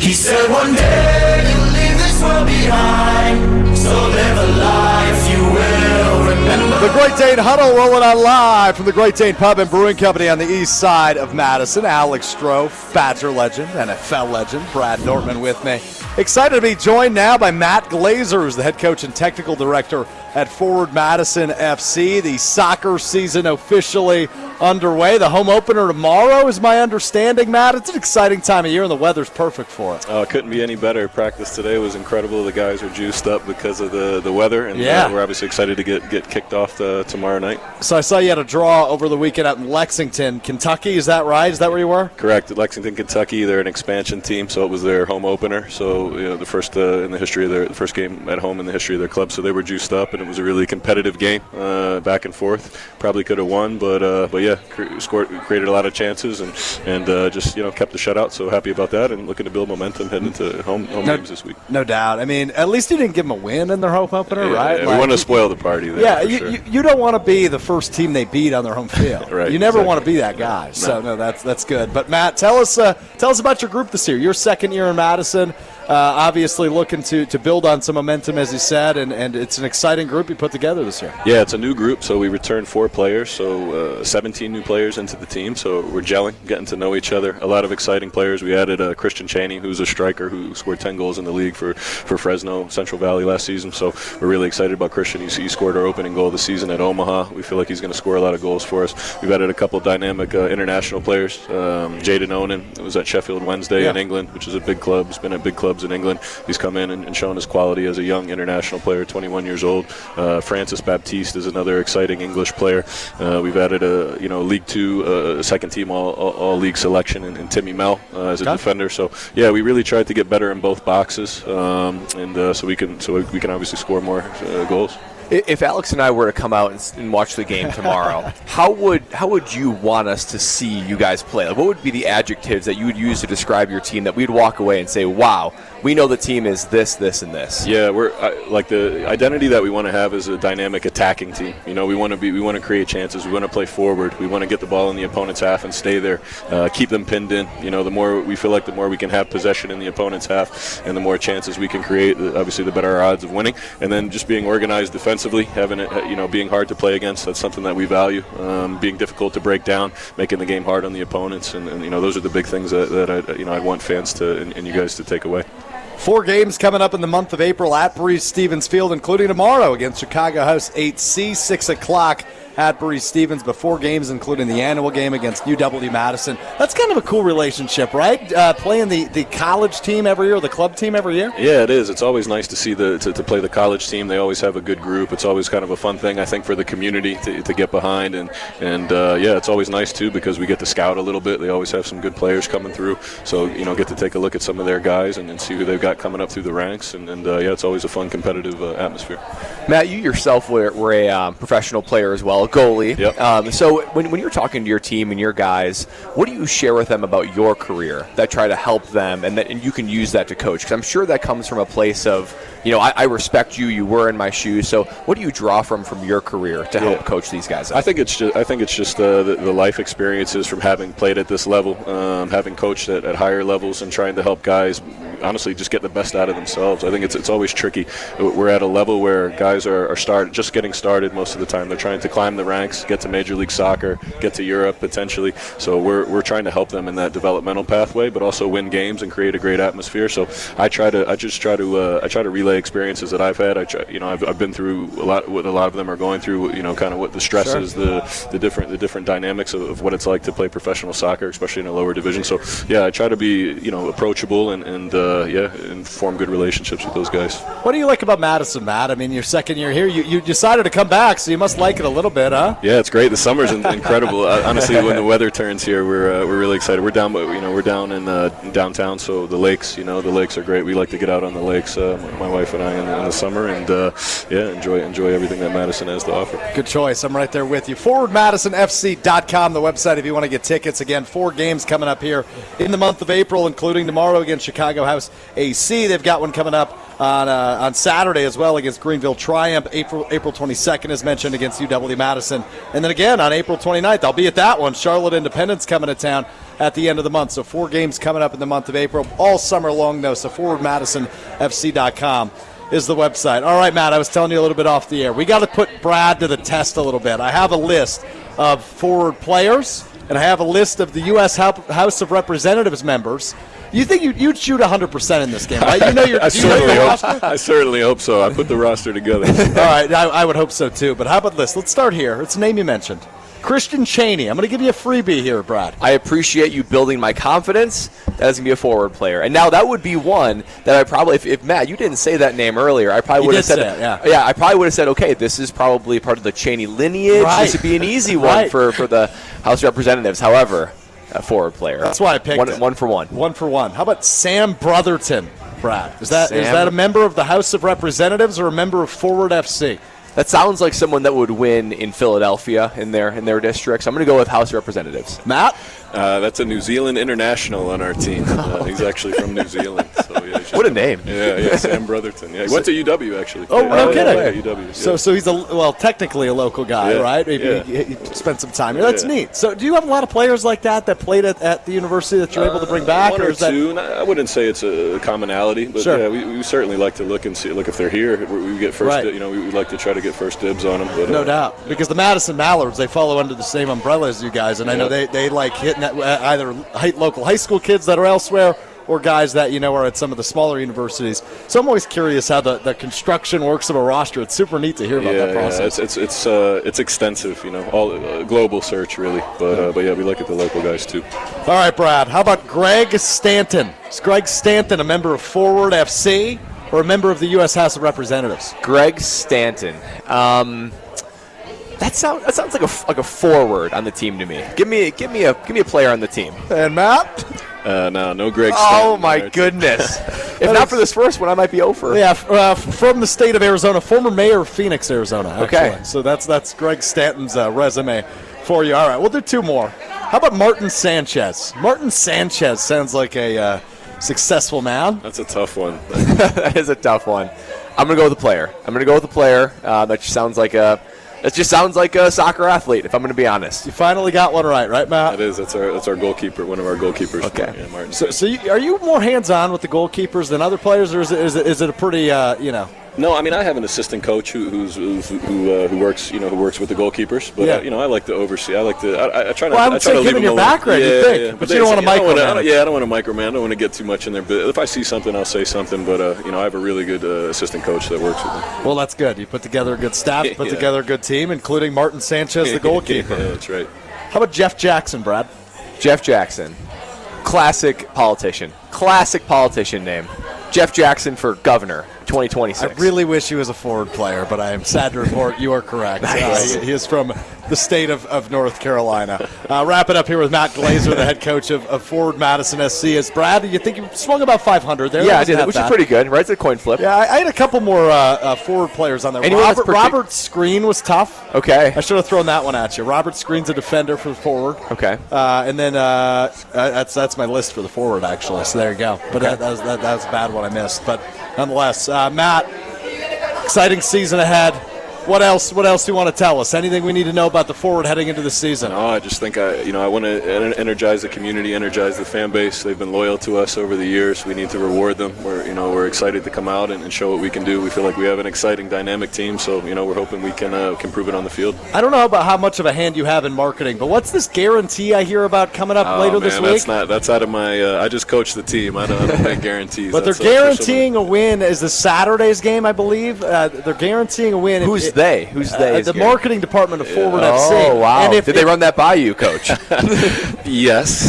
He said one day you'll leave this world behind, so live a life you will remember. The Great Dane Huddle rolling on live from the Great Dane Pub and Brewing Company on the east side of Madison. Alex Stroh, Badger legend, NFL legend, Brad Nortman with me. Excited to be joined now by Matt Glaeser, who's the head coach and technical director at Forward Madison FC. The soccer season officially underway. The home opener tomorrow is my understanding, Matt. It's an exciting time of year, and the weather's perfect for it. Oh, it couldn't be any better. Practice today was incredible. The guys were juiced up because of the weather, and we're obviously excited to get kicked off tomorrow night. So I saw you had a draw over the weekend out in Lexington, Kentucky. Is that right? Is that where you were? Correct. At Lexington, Kentucky, they're an expansion team, so it was their home opener. So the first in the history of the first game at home in the history of their club. So they were juiced up, and it was a really competitive game, back and forth. Probably could have won, but yeah, created a lot of chances and just kept the shutout. So happy about that, and looking to build momentum heading into home games this week. No doubt. I mean, at least you didn't give them a win in their home opener, right? Yeah, we want to spoil the party there. Yeah, you don't want to be the first team they beat on their home field. Right. You never want to be that guy. So no, that's good. But Matt, tell us about your group this year. Your second year in Madison. Obviously looking to build on some momentum, as you said, and it's an exciting group you put together this year. Yeah, it's a new group, so we returned 4 players, so 17 new players into the team, so we're gelling, getting to know each other. A lot of exciting players. We added Christian Chaney, who's a striker who scored 10 goals in the league for Fresno Central Valley last season, so we're really excited about Christian. He scored our opening goal of the season at Omaha. We feel like he's going to score a lot of goals for us. We've added a couple dynamic international players. Jaden Onan was at Sheffield Wednesday in England, which is a big club. He's been at big clubs in England. He's come in and shown his quality as a young international player, 21 years old. Francis Baptiste is another exciting English player. We've added a League Two, second team all league selection, and Timmy Mel as a defender. So yeah, we really tried to get better in both boxes, so we can obviously score more goals. If Alex and I were to come out and watch the game tomorrow, how would you want us to see you guys play? Like, what would be the adjectives that you would use to describe your team that we'd walk away and say, wow, we know the team is this, this, and this? Yeah, we're like the identity that we want to have is a dynamic attacking team. We want to create chances. We want to play forward. We want to get the ball in the opponent's half and stay there. Keep them pinned in. The more we feel like the more we can have possession in the opponent's half, and the more chances we can create, obviously the better our odds of winning. And then just being organized defensively. Having it, being hard to play against, that's something that we value. Being difficult to break down, making the game hard on the opponents, and those are the big things that I want fans and you guys to take away. 4 games coming up in the month of April at Breese-Stevens Field, including tomorrow against Chicago House 8C, 6 o'clock at Breese-Stevens, but 4 games including the annual game against UW-Madison. That's kind of a cool relationship, right? Playing the college team every year, or the club team every year? Yeah, it is. It's always nice to see to play the college team. They always have a good group. It's always kind of a fun thing, I think, for the community to get behind. And yeah, it's always nice, too, because we get to scout a little bit. They always have some good players coming through. So, get to take a look at some of their guys and see who they've got coming up through the ranks. And yeah, it's always a fun, competitive atmosphere. Matt, you yourself were a professional player as well, a goalie. Yep. So when you're talking to your team and your guys, what do you share with them about your career that try to help them and you can use that to coach? Because I'm sure that comes from a place of, I respect you. You were in my shoes. So what do you draw from your career to help coach these guys up? I think it's just the life experiences from having played at this level, having coached at higher levels, and trying to help guys honestly just get the best out of themselves. I think it's always tricky. We're at a level where guys are just getting started most of the time. They're trying to climb the ranks, get to Major League Soccer, get to Europe potentially. So we're trying to help them in that developmental pathway, but also win games and create a great atmosphere. So I try to relay experiences that I've had. I've been through a lot. What a lot of them are going through. Kind of what the stresses, the different dynamics of what it's like to play professional soccer, especially in a lower division. So yeah, I try to be approachable and form good relationships with those guys. What do you like about Madison, Matt? I mean, your second year here, you decided to come back, so you must like it a little bit, huh? Yeah, it's great. The summer's incredible. Honestly, when the weather turns here, we're really excited. We're down in downtown, so the lakes, the lakes are great. We like to get out on the lakes, my wife and I, in the summer, and enjoy everything that Madison has to offer. Good choice. I'm right there with you. ForwardMadisonFC.com, the website, if you want to get tickets. Again, 4 games coming up here in the month of April, including tomorrow against Chicago House AC. They've got one coming up on Saturday as well against Greenville Triumph. April 22nd, as mentioned, against UW-Madison. And then again on April 29th, I'll be at that one. Charlotte Independence coming to town at the end of the month. So 4 games coming up in the month of April, all summer long, though. So forwardmadisonfc.com is the website. All right, Matt, I was telling you a little bit off the air. We got to put Brad to the test a little bit. I have a list of forward players, and I have a list of the U.S. House of Representatives members. You think you'd shoot 100% in this game, right? You know your roster? I certainly hope so. I put the roster together. All right, I would hope so, too. But how about this? Let's start here. It's a name you mentioned. Christian Chaney. I'm going to give you a freebie here, Brad. I appreciate you building my confidence. That is going to be a forward player. And now that would be one that I probably, if Matt, you didn't say that name earlier, I probably would have said it. Yeah, I probably would have said, okay, this is probably part of the Chaney lineage. Right. This would be an easy one for the House of Representatives. However, a forward player. That's why I picked it. One for one. 1 for 1. How about Sam Brotherton, Brad? Is that a member of the House of Representatives or a member of Forward FC? That sounds like someone that would win in Philadelphia in their districts. I'm going to go with House of Representatives. Matt? That's a New Zealand international on our team. He's actually from New Zealand. So what a name. Yeah, Sam Brotherton. Yeah, he went to UW, actually. Oh, no kidding. Yeah, UW. Yeah. So he's technically a local guy, right? He spent some time here. That's neat. So do you have a lot of players like that played at the university that you're able to bring back? One or two. I wouldn't say it's a commonality, but sure. Yeah, we certainly like to look if they're here. We get first. Right. We like to try to get first dibs on them. But, no doubt, because the Madison Mallards, they follow under the same umbrella as you guys, and I know they like hitting either local high school kids that are elsewhere or guys that are at some of the smaller universities. So I'm always curious how the construction works of a roster. It's super neat to hear about that process. Yeah, it's extensive, all global search really, but yeah, we look at the local guys too. All right, Brad. How about Greg Stanton? Is Greg Stanton a member of Forward FC or a member of the U.S. House of Representatives? Greg Stanton. That sounds like a forward on the team to me. Give me a player on the team. And Matt? No Greg Stanton. Oh my goodness! If not for this first one, I might be over. Yeah, from the state of Arizona, former mayor of Phoenix, Arizona. Actually. Okay, so that's Greg Stanton's resume for you. All right, we'll do 2 more. How about Martin Sanchez? Martin Sanchez sounds like a successful man. That's a tough one. That is a tough one. I'm gonna go with a player. That just sounds like a soccer athlete, if I'm going to be honest. You finally got one right, Matt? That is. That's our goalkeeper, one of our goalkeepers. Okay. Yeah, Martin. So are you more hands-on with the goalkeepers than other players, or is it a pretty, No, I mean I have an assistant coach who works with the goalkeepers, but I like to oversee. I like to. I try to. Well, I would say given your background, you think, but you don't want to micromanage. I don't want to micromanage. I don't want to get too much in there. But if I see something, I'll say something. But I have a really good assistant coach that works with me. Well, that's good. You put together a good staff, put together a good team, incling Martin Sanchez, the goalkeeper. Yeah, that's right. How about Jeff Jackson, Brad? Jeff Jackson, classic politician name. Jeff Jackson for governor, 2026. I really wish he was a forward player, but I am sad to report you are correct. Nice. He is from the state of North Carolina. Wrap it up here with Matt Glaeser, the head coach of Forward Madison SC. As Brad, you think you swung about 500 there? Yeah, I did, which is pretty good, right? It's a coin flip. Yeah, I had a couple more forward players on there. Robert Screen was tough. Okay. I should have thrown that one at you. Robert Screen's a defender for the forward. Okay. And then that's my list for the forward, actually. So there you go. But that was a bad one I missed. But nonetheless, Matt, exciting season ahead. What else do you want to tell us? Anything we need to know about the forward heading into the season? No, I just think I want to energize the community, energize the fan base. They've been loyal to us over the years. We need to reward them. We're excited to come out and show what we can do. We feel like we have an exciting, dynamic team. So we're hoping we can prove it on the field. I don't know about how much of a hand you have in marketing, but what's this guarantee I hear about coming up later this week? That's out of my. I just coach the team. I don't make guarantees. But they're guaranteeing a win. Is this Saturday's game, I believe? They're guaranteeing a win. Who's they? The marketing department of Forward FC. Oh, wow. Did they run that by you, Coach? Yes.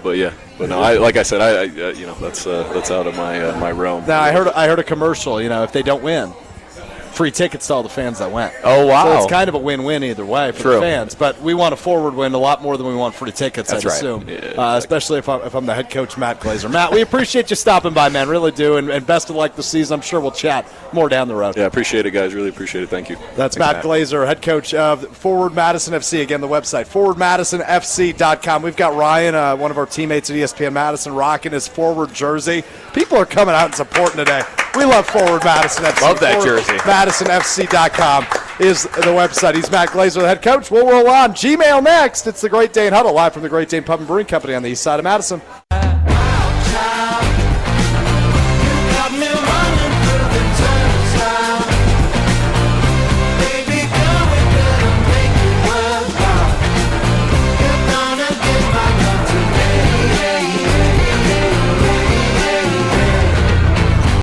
But yeah. But no, like I said, that's out of my realm. Now, I heard a commercial, if they don't win, free tickets to all the fans that went. Oh, wow. So it's kind of a win-win either way for the fans. But we want a forward win a lot more than we want free tickets, I'd assume. Yeah. Especially if I'm the head coach, Matt Glaeser. Matt, we appreciate you stopping by, man. Really do. And best of luck this season. I'm sure we'll chat more down the road. Yeah, appreciate it, guys. Really appreciate it. Thank you. That's Matt Glaeser, head coach of Forward Madison FC. Again, the website, forwardmadisonfc.com. We've got Ryan, one of our teammates at ESPN Madison, rocking his forward jersey. People are coming out and supporting today. We love Forward Madison FC. Love that jersey. MadisonFC.com. is the website. He's Matt Glaeser, the head coach. We'll roll on. Gmail next. It's the Great Dane Huddle, live from the Great Dane Pub and Brewing Company on the east side of Madison.